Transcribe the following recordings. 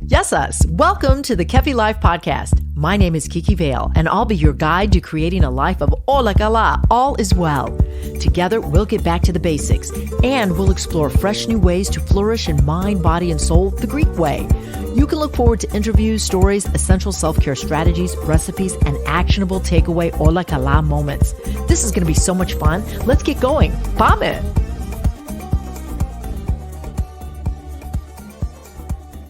Yes, us. Welcome to the Kefi Life Podcast. My name is Kiki Vale, and I'll be your guide to creating a life of Ola Kala, all is well. Together, we'll get back to the basics, and we'll explore fresh new ways to flourish in mind, body, and soul the Greek way. You can look forward to interviews, stories, essential self-care strategies, recipes, and actionable takeaway Ola Kala moments. This is going to be so much fun. Let's get going. Πάμε!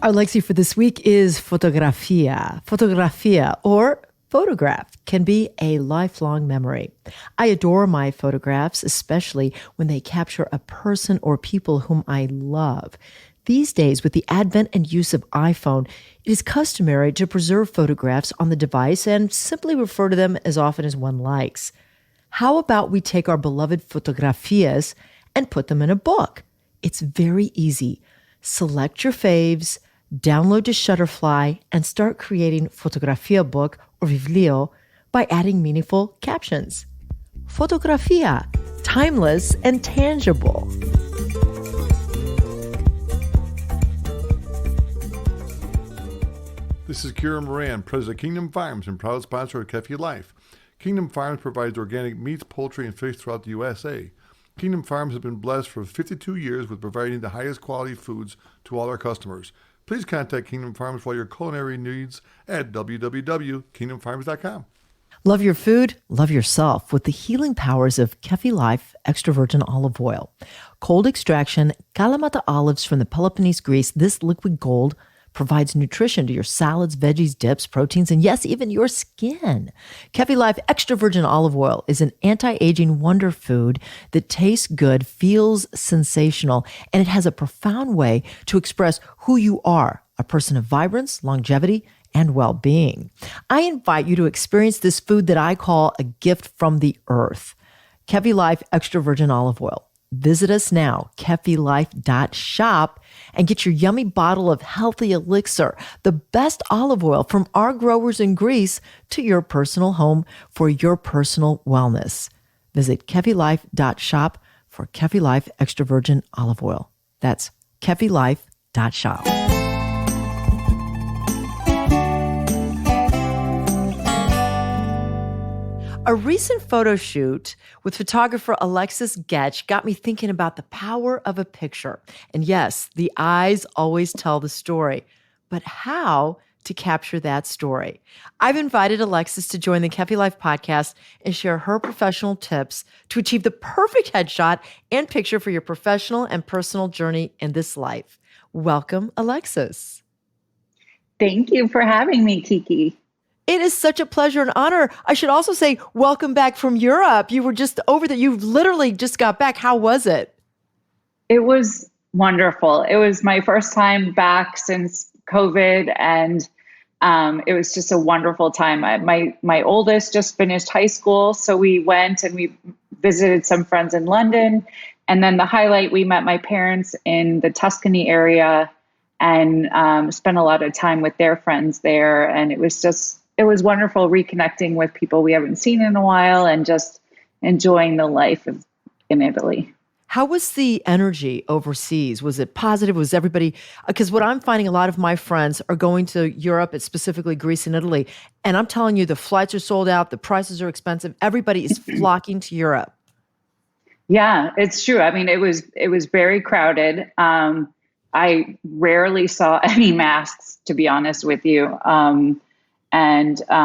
Our Lexi for this week is Fotografía. Fotografía, or photograph, can be a lifelong memory. I adore my photographs, especially when they capture a person or people whom I love. These days, with the advent and use of iPhone, it is customary to preserve photographs on the device and simply refer to them as often as one likes. How about we take our beloved fotografías and put them in a book? It's very easy. Select your faves, download to Shutterfly, and start creating Fotografía book or Viβλio by adding meaningful captions. Fotografía, timeless and tangible. This is Kira Moran, president of Kingdom Farms and proud sponsor of Kefi Life. Kingdom Farms provides organic meats, poultry, and fish throughout the USA. Kingdom Farms has been blessed for 52 years with providing the highest quality foods to all our customers. Please contact Kingdom Farms for your culinary needs at www.kingdomfarms.com. Love your food, love yourself with the healing powers of Kefi Life extra virgin olive oil. Cold extraction, Kalamata olives from the Peloponnese Greece, this liquid gold provides nutrition to your salads, veggies, dips, proteins, and yes, even your skin. Kefi Life extra virgin olive oil is an anti-aging wonder food that tastes good, feels sensational, and it has a profound way to express who you are, a person of vibrance, longevity, and well-being. I invite you to experience this food that I call a gift from the earth. Kefi Life extra virgin olive oil. Visit us now, kefilife.shop, and get your yummy bottle of healthy elixir, the best olive oil from our growers in Greece, to your personal home for your personal wellness. Visit kefilife.shop for Kefi Life extra virgin olive oil. That's kefilife.shop. A recent photo shoot with photographer Alexis Goettsch got me thinking about the power of a picture. And yes, the eyes always tell the story, but how to capture that story? I've invited Alexis to join the Kefi Life podcast and share her professional tips to achieve the perfect headshot and picture for your professional and personal journey in this life. Welcome, Alexis. Thank you for having me, Kiki. It is such a pleasure and honor. I should also say, welcome back from Europe. You were just over there. You literally just got back. How was it? It was wonderful. It was my first time back since COVID, and it was just a wonderful time. My oldest just finished high school, so we went and we visited some friends in London. And then the highlight, we met my parents in the Tuscany area and spent a lot of time with their friends there. And it was wonderful reconnecting with people we haven't seen in a while and just enjoying the life in Italy. How was the energy overseas? Was it positive? Was everybody, because what I'm finding, a lot of my friends are going to Europe, it's specifically Greece and Italy. And I'm telling you, the flights are sold out. The prices are expensive. Everybody is flocking to Europe. Yeah, it's true. I mean, it was very crowded. I rarely saw any masks, to be honest with you. There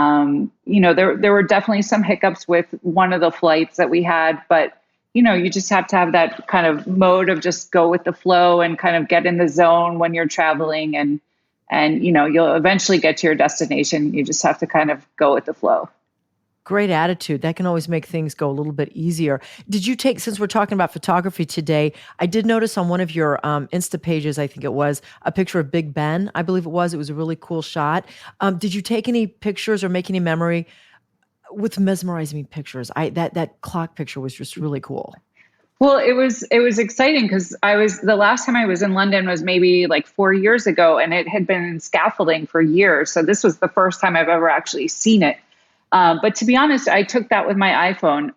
were definitely some hiccups with one of the flights that we had, but, you just have to have that kind of mode of just go with the flow and kind of get in the zone when you're traveling and you'll eventually get to your destination. You just have to kind of go with the flow. Great attitude. That can always make things go a little bit easier. Did you take, since we're talking about photography today, I did notice on one of your Insta pages, I think it was, a picture of Big Ben, I believe it was. It was a really cool shot. Did you take any pictures or make any memory with mesmerizing pictures? That clock picture was just really cool. Well, it was exciting because the last time I was in London was maybe like 4 years ago, and it had been in scaffolding for years. So this was the first time I've ever actually seen it. But to be honest, I took that with my iPhone.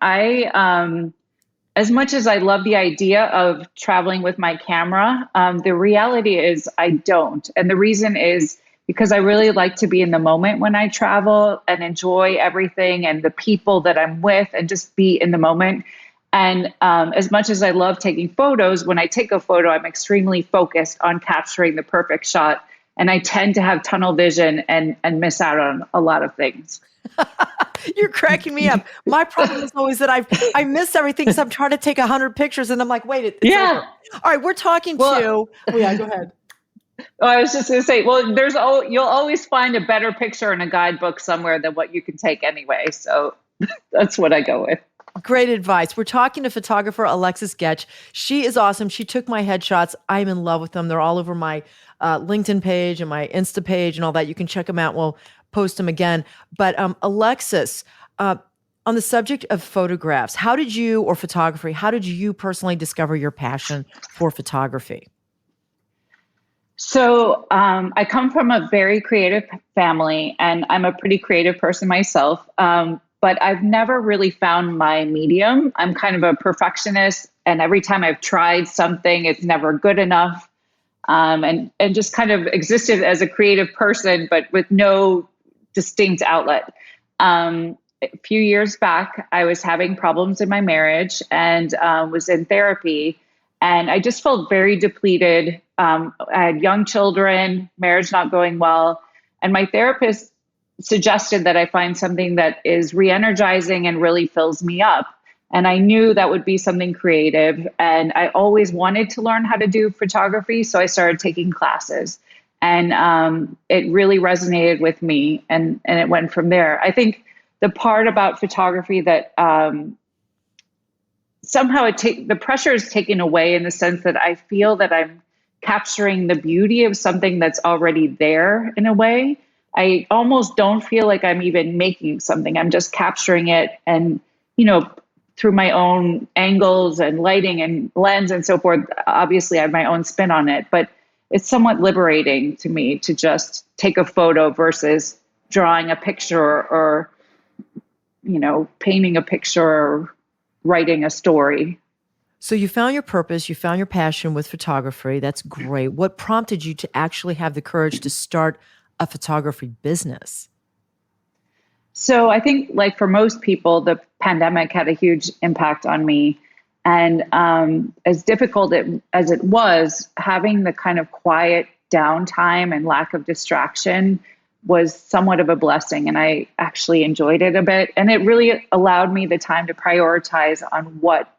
as much as I love the idea of traveling with my camera, the reality is I don't. And the reason is because I really like to be in the moment when I travel and enjoy everything and the people that I'm with and just be in the moment. And as much as I love taking photos, when I take a photo, I'm extremely focused on capturing the perfect shot. And I tend to have tunnel vision and miss out on a lot of things. You're cracking me up. My problem is always that I miss everything because I'm trying to take 100 pictures and I'm like, wait, it's Yeah. over. All right, we're talking to. Oh, yeah, go ahead. I was just going to say, well, you'll always find a better picture in a guidebook somewhere than what you can take anyway. So that's what I go with. Great advice. We're talking to photographer Alexis Goettsch. She is awesome. She took my headshots. I'm in love with them. They're all over my LinkedIn page and my Insta page and all that. You can check them out. We'll post them again. But Alexis, on the subject of photographs, how did you personally discover your passion for photography? So I come from a very creative family, and I'm a pretty creative person myself. But I've never really found my medium. I'm kind of a perfectionist, and every time I've tried something, it's never good enough. And just kind of existed as a creative person, but with no distinct outlet. A few years back, I was having problems in my marriage and was in therapy. And I just felt very depleted. I had young children, marriage not going well. And my therapist suggested that I find something that is re-energizing and really fills me up. And I knew that would be something creative. And I always wanted to learn how to do photography. So I started taking classes. And it really resonated with me. And it went from there. I think the part about photography that somehow the pressure is taken away in the sense that I feel that I'm capturing the beauty of something that's already there in a way. I almost don't feel like I'm even making something. I'm just capturing it and, through my own angles and lighting and lens and so forth. Obviously, I have my own spin on it, but it's somewhat liberating to me to just take a photo versus drawing a picture or painting a picture or writing a story. So you found your purpose, you found your passion with photography. That's great. What prompted you to actually have the courage to start a photography business? So I think, like for most people, the pandemic had a huge impact on me. And as difficult as it was, having the kind of quiet downtime and lack of distraction was somewhat of a blessing. And I actually enjoyed it a bit. And it really allowed me the time to prioritize on what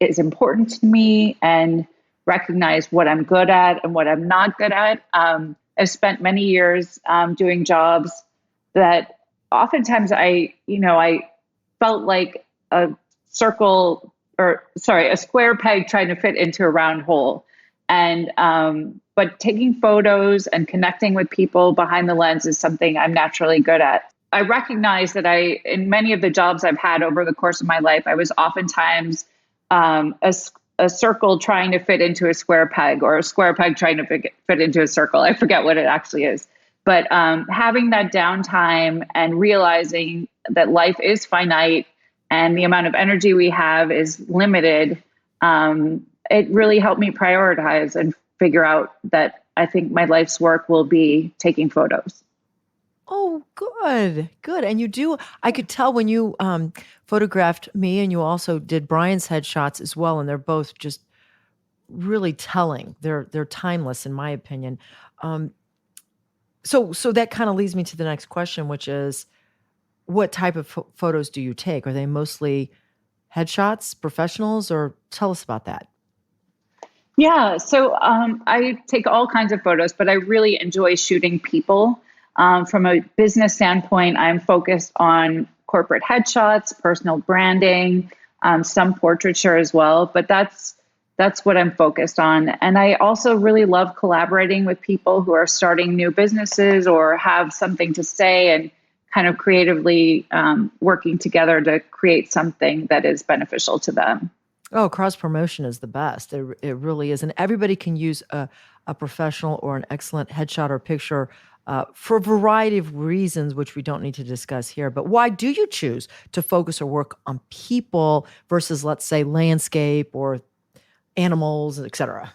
is important to me and recognize what I'm good at and what I'm not good at. I've spent many years doing jobs that oftentimes I felt like a square peg trying to fit into a round hole. And but taking photos and connecting with people behind the lens is something I'm naturally good at. I recognize that in many of the jobs I've had over the course of my life, I was oftentimes a circle trying to fit into a square peg, or a square peg trying to fit into a circle. I forget what it actually is. But having that downtime and realizing that life is finite and the amount of energy we have is limited, it really helped me prioritize and figure out that I think my life's work will be taking photos. Oh, good. And I could tell when you photographed me, and you also did Brian's headshots as well. And they're both just really telling. They're timeless in my opinion. So that kind of leads me to the next question, which is, what type of photos do you take? Are they mostly headshots, professionals, or tell us about that? Yeah, so I take all kinds of photos, but I really enjoy shooting people. From a business standpoint, I'm focused on corporate headshots, personal branding, some portraiture as well, but that's what I'm focused on. And I also really love collaborating with people who are starting new businesses or have something to say, and kind of creatively working together to create something that is beneficial to them. Oh, cross promotion is the best. It really is. And everybody can use a professional or an excellent headshot or picture for a variety of reasons, which we don't need to discuss here. But why do you choose to focus or work on people versus, let's say, landscape or animals, et cetera?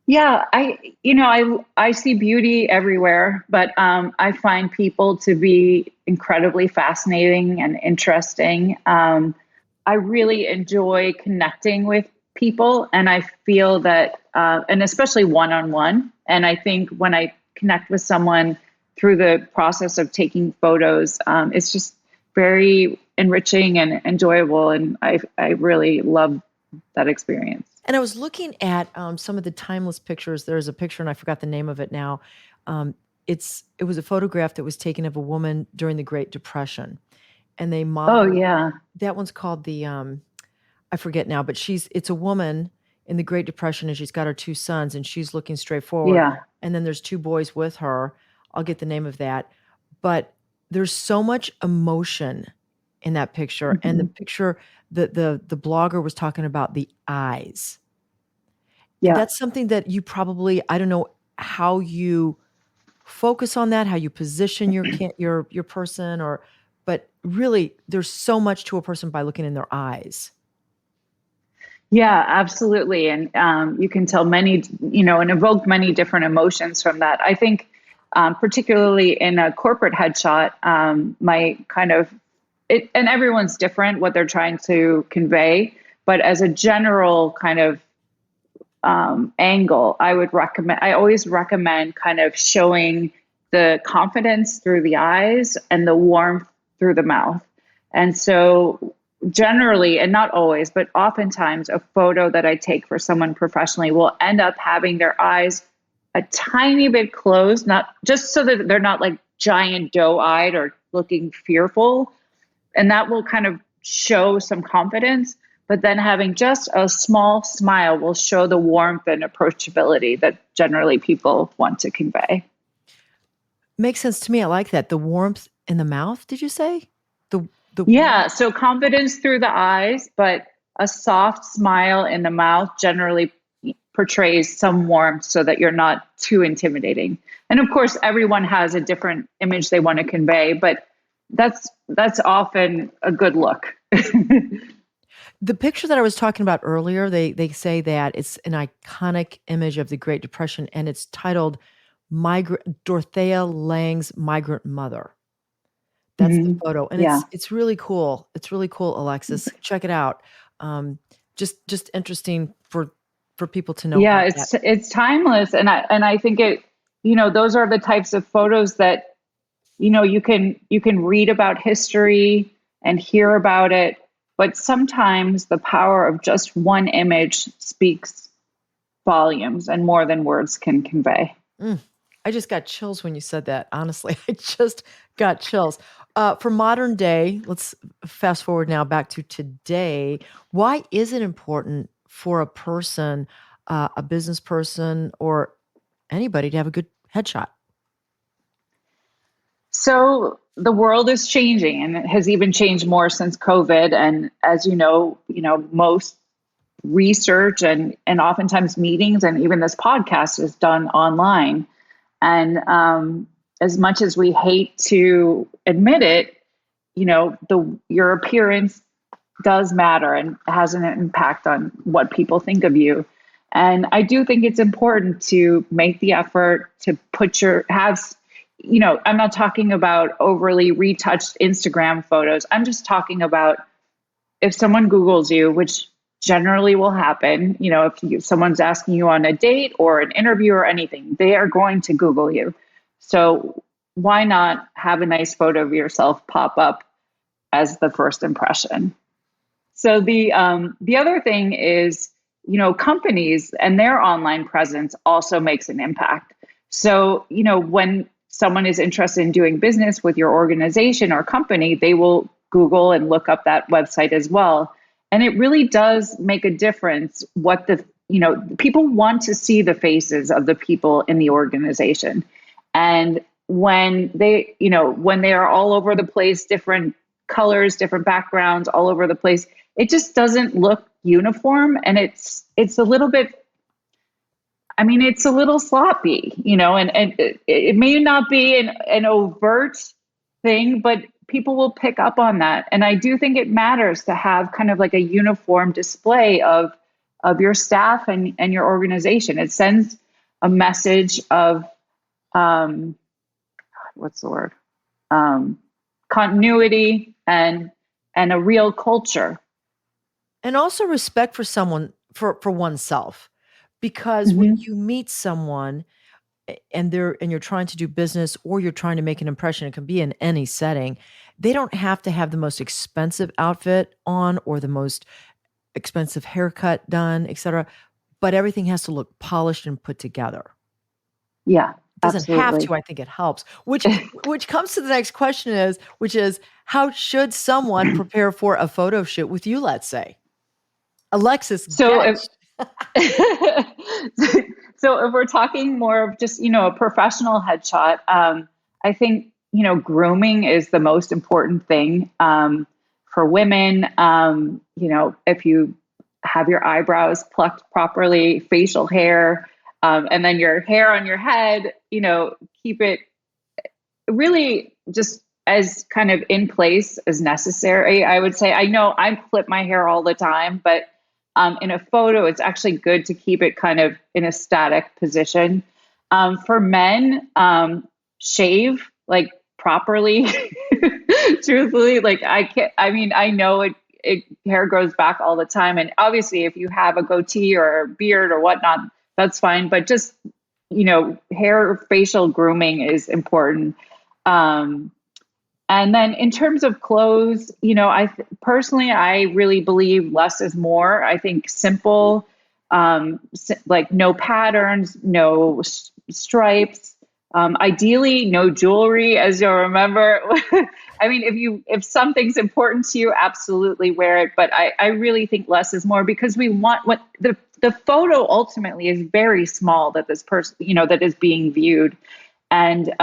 Yeah, I see beauty everywhere, but I find people to be incredibly fascinating and interesting. I really enjoy connecting with people, and I feel that, and especially one-on-one. And I think when I connect with someone through the process of taking photos, it's just very enriching and enjoyable, and I really love that experience. And I was looking at some of the timeless pictures. There's a picture, and I forgot the name of it now. It was a photograph that was taken of a woman during the Great Depression, and they Oh, modeled. yeah. That one's called the I forget now, but it's a woman in the Great Depression, and she's got her two sons, and she's looking straight forward. Yeah. And then there's two boys with her. I'll get the name of that, but there's so much emotion in that picture, and the picture the blogger was talking about the eyes. Yeah. That's something that you probably, I don't know how you focus on that, how you position your person, but really there's so much to a person by looking in their eyes. Yeah, absolutely. And you can tell many, and evoke many different emotions from that. I think, particularly in a corporate headshot, my kind of, and everyone's different what they're trying to convey, but as a general kind of angle, I always recommend kind of showing the confidence through the eyes and the warmth through the mouth. And so generally, and not always, but oftentimes a photo that I take for someone professionally will end up having their eyes a tiny bit closed, not just so that they're not like giant doe-eyed or looking fearful. And that will kind of show some confidence, but then having just a small smile will show the warmth and approachability that generally people want to convey. Makes sense to me. I like that. The warmth in the mouth, did you say? Yeah, so confidence through the eyes, but a soft smile in the mouth generally portrays some warmth so that you're not too intimidating. And of course, everyone has a different image they want to convey, but that's often a good look. The picture that I was talking about earlier, they say that it's an iconic image of the Great Depression, and it's titled Dorothea Lange's Migrant Mother. That's the photo, and Yeah. it's really cool. It's really cool, Alexis. Check it out. Just interesting for people to know. Yeah, about that. it's timeless, and I think it, those are the types of photos that, you can read about history and hear about it, but sometimes the power of just one image speaks volumes and more than words can convey. I just got chills when you said that. Honestly, I just got chills. For modern day, let's fast forward now back to today. Why is it important for a person, a business person, or anybody to have a good headshot? So the world is changing, and it has even changed more since COVID. And as most research and oftentimes meetings and even this podcast is done online. And as much as we hate to admit it, your appearance does matter and has an impact on what people think of you. And I do think it's important to make the effort to I'm not talking about overly retouched Instagram photos. I'm just talking about if someone Googles you, which generally will happen, if someone's asking you on a date or an interview or anything, they are going to Google you. So why not have a nice photo of yourself pop up as the first impression? So the other thing is, companies and their online presence also makes an impact. So, when someone is interested in doing business with your organization or company, they will Google and look up that website as well. And it really does make a difference people want to see the faces of the people in the organization. And when they are all over the place, different colors, different backgrounds, all over the place, it just doesn't look uniform. And it's a little bit, I mean, it's a little sloppy, and it may not be an overt thing, but people will pick up on that. And I do think it matters to have kind of like a uniform display of your staff and your organization. It sends a message of, what's the word? Continuity and a real culture. And also respect for someone, for oneself. Because when you meet someone and you're trying to do business or you're trying to make an impression, it can be in any setting. They don't have to have the most expensive outfit on or the most expensive haircut done, etc. But everything has to look polished and put together. Yeah, doesn't absolutely. have to. I think it helps. Which comes to the next question which is how should someone prepare for a photo shoot with you? Let's say, Alexis Goettsch. So if we're talking more of just, a professional headshot, I think, grooming is the most important thing for women. If you have your eyebrows plucked properly, facial hair, and then your hair on your head, keep it really just as kind of in place as necessary. I would say, I know I flip my hair all the time, but in a photo, it's actually good to keep it kind of in a static position. For men, shave like properly. Truthfully, like I know it hair grows back all the time, and obviously, if you have a goatee or a beard or whatnot, that's fine. But just hair facial grooming is important. And then in terms of clothes, personally, I really believe less is more. I think simple, like no patterns, no stripes, ideally no jewelry, as you'll remember. I mean, if something's important to you, absolutely wear it. But I really think less is more, because we want what the photo ultimately is very small that this person, that is being viewed. And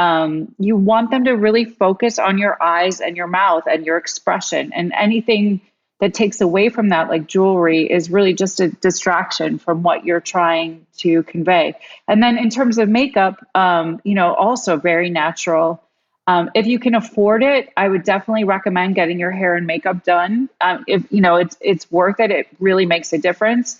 you want them to really focus on your eyes and your mouth and your expression, and anything that takes away from that, like jewelry, is really just a distraction from what you're trying to convey. And then in terms of makeup, also very natural. If you can afford it, I would definitely recommend getting your hair and makeup done. If it's worth it, it really makes a difference.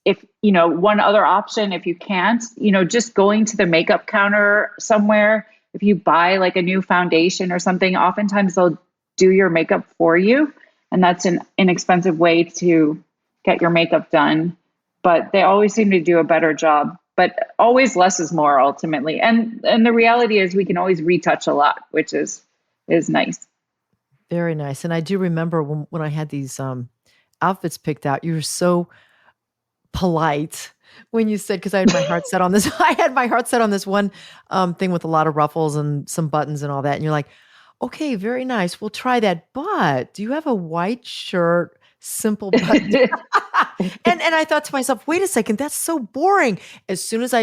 If, one other option, if you can't, just going to the makeup counter somewhere, if you buy like a new foundation or something, oftentimes they'll do your makeup for you. And that's an inexpensive way to get your makeup done. But they always seem to do a better job. But always less is more ultimately. And the reality is we can always retouch a lot, which is nice. Very nice. And I do remember when I had these outfits picked out, you were so polite when you said, because I had my heart set on this. I had my heart set on this one thing with a lot of ruffles and some buttons and all that. And you're like, okay, very nice. We'll try that. But do you have a white shirt, simple button? and I thought to myself, wait a second, that's so boring. As soon as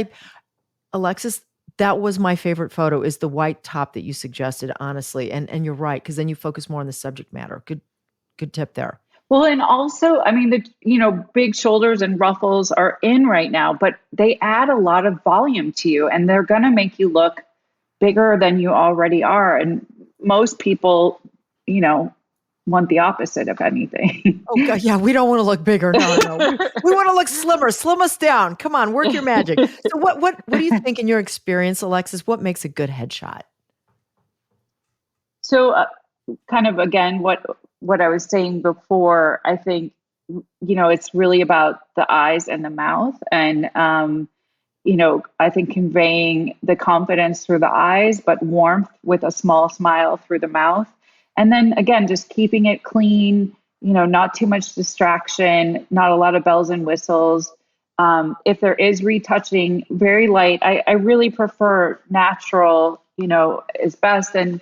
Alexis, that was my favorite photo, is the white top that you suggested, honestly. And you're right, because then you focus more on the subject matter. Good tip there. Well, and also, I mean, big shoulders and ruffles are in right now, but they add a lot of volume to you, and they're going to make you look bigger than you already are. And most people, want the opposite of anything. Oh God, yeah, we don't want to look bigger. No. We want to look slimmer. Slim us down. Come on, work your magic. So what do you think, in your experience, Alexis, what makes a good headshot? So kind of, again, what I was saying before, I think, it's really about the eyes and the mouth. And, I think conveying the confidence through the eyes, but warmth with a small smile through the mouth. And then again, just keeping it clean, not too much distraction, not a lot of bells and whistles. If there is retouching, very light. I really prefer natural, is best. And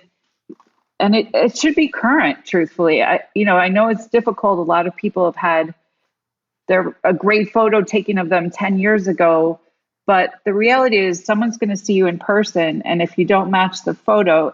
it should be current, truthfully. I know it's difficult. A lot of people have had a great photo taken of them 10 years ago, but the reality is someone's going to see you in person. And if you don't match the photo,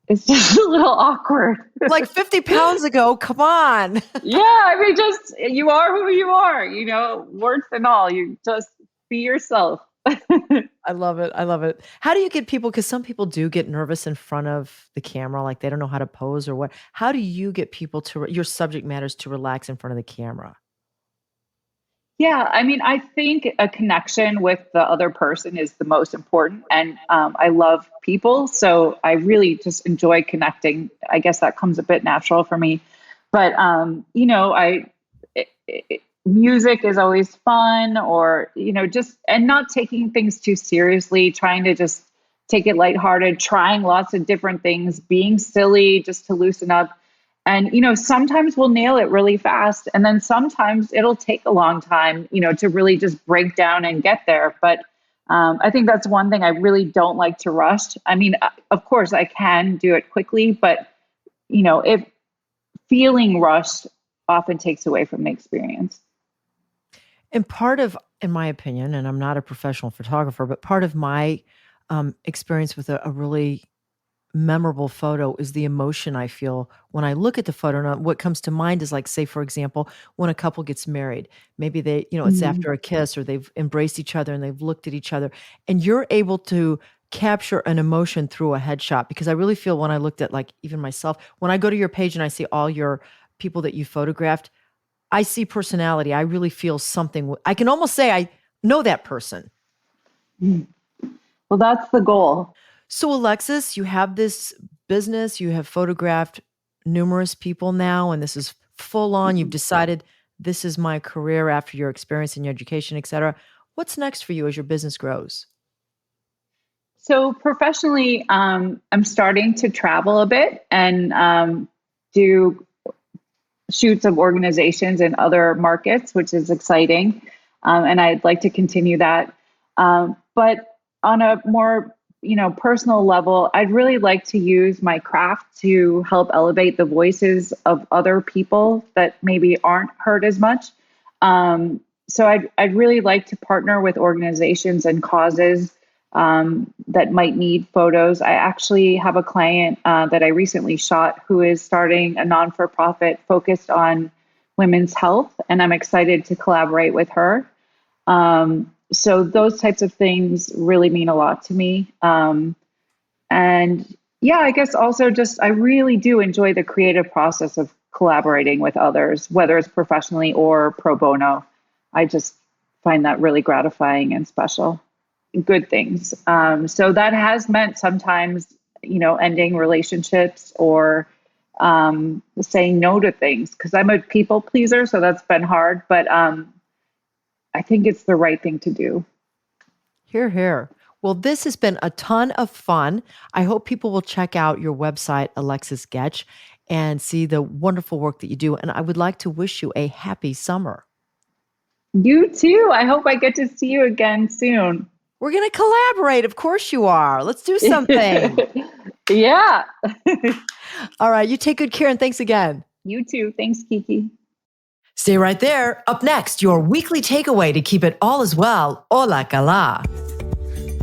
it's just a little awkward. Like 50 pounds ago, come on. Yeah, I mean, just you are who you are, warts and all. You just be yourself. I love it. I love it. How do you get people, because some people do get nervous in front of the camera, like they don't know how to pose or what. How do you get people your subject matters to relax in front of the camera? Yeah, I mean, I think a connection with the other person is the most important. And I love people. So I really just enjoy connecting. I guess that comes a bit natural for me. But, music is always fun, or, and not taking things too seriously, trying to just take it lighthearted, trying lots of different things, being silly just to loosen up. And, sometimes we'll nail it really fast. And then sometimes it'll take a long time, to really just break down and get there. But I think that's one thing I really don't like to rush. I mean, of course, I can do it quickly, but, if feeling rushed often takes away from the experience. And part of, in my opinion, and I'm not a professional photographer, but part of my experience with a really memorable photo is the emotion I feel when I look at the photo. And what comes to mind is, like, say, for example, when a couple gets married, maybe they, it's after a kiss, or they've embraced each other and they've looked at each other, and you're able to capture an emotion through a headshot. Because I really feel, when I looked at, like, even myself, when I go to your page and I see all your people that you photographed, I see personality. I really feel something. I can almost say I know that person. Well, that's the goal. So, Alexis, you have this business, you have photographed numerous people now, and this is full on. You've decided, this is my career after your experience in your education, et cetera. What's next for you as your business grows? So professionally, I'm starting to travel a bit and do shoots of organizations in other markets, which is exciting. And I'd like to continue that. But on a more personal level, I'd really like to use my craft to help elevate the voices of other people that maybe aren't heard as much. So I'd really like to partner with organizations and causes that might need photos. I actually have a client that I recently shot who is starting a non-for-profit focused on women's health, and I'm excited to collaborate with her. So those types of things really mean a lot to me. And yeah, I guess also just, I really do enjoy the creative process of collaborating with others, whether it's professionally or pro bono. I just find that really gratifying and special. Good things. So that has meant sometimes, ending relationships or saying no to things, because I'm a people pleaser. So that's been hard, but I think it's the right thing to do. Hear, hear. Well, this has been a ton of fun. I hope people will check out your website, Alexis Goettsch, and see the wonderful work that you do. And I would like to wish you a happy summer. You too. I hope I get to see you again soon. We're going to collaborate. Of course you are. Let's do something. Yeah. All right. You take good care, and thanks again. You too. Thanks, Kiki. Stay right there. Up next, your weekly takeaway to keep it all as well. Hola Kala.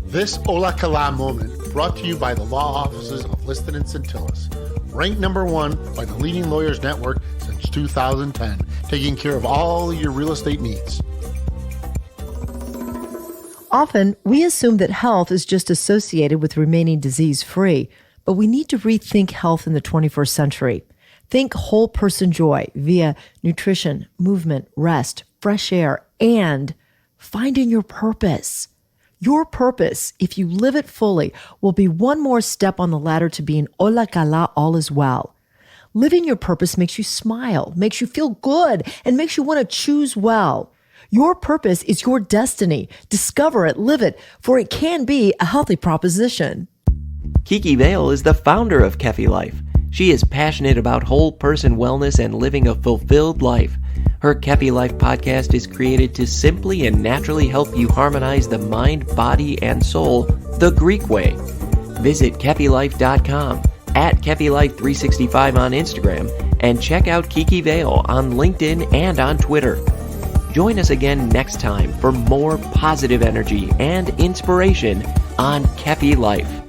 This Hola Kala moment brought to you by the law offices of Liston and Centillus. Ranked #1 by the leading lawyers network since 2010, taking care of all your real estate needs. Often, we assume that health is just associated with remaining disease-free, but we need to rethink health in the 21st century. Think whole person joy via nutrition, movement, rest, fresh air, and finding your purpose. Your purpose, if you live it fully, will be one more step on the ladder to being Hola Kala, all is well. Living your purpose makes you smile, makes you feel good, and makes you want to choose well. Your purpose is your destiny. Discover it, live it, for it can be a healthy proposition. Kiki Vale is the founder of Kefi Life. She is passionate about whole person wellness and living a fulfilled life. Her Kefi Life podcast is created to simply and naturally help you harmonize the mind, body, and soul the Greek way. Visit KefiLife.com, at KefiLife365 on Instagram, and check out Kiki Vale on LinkedIn and on Twitter. Join us again next time for more positive energy and inspiration on Kefi Life.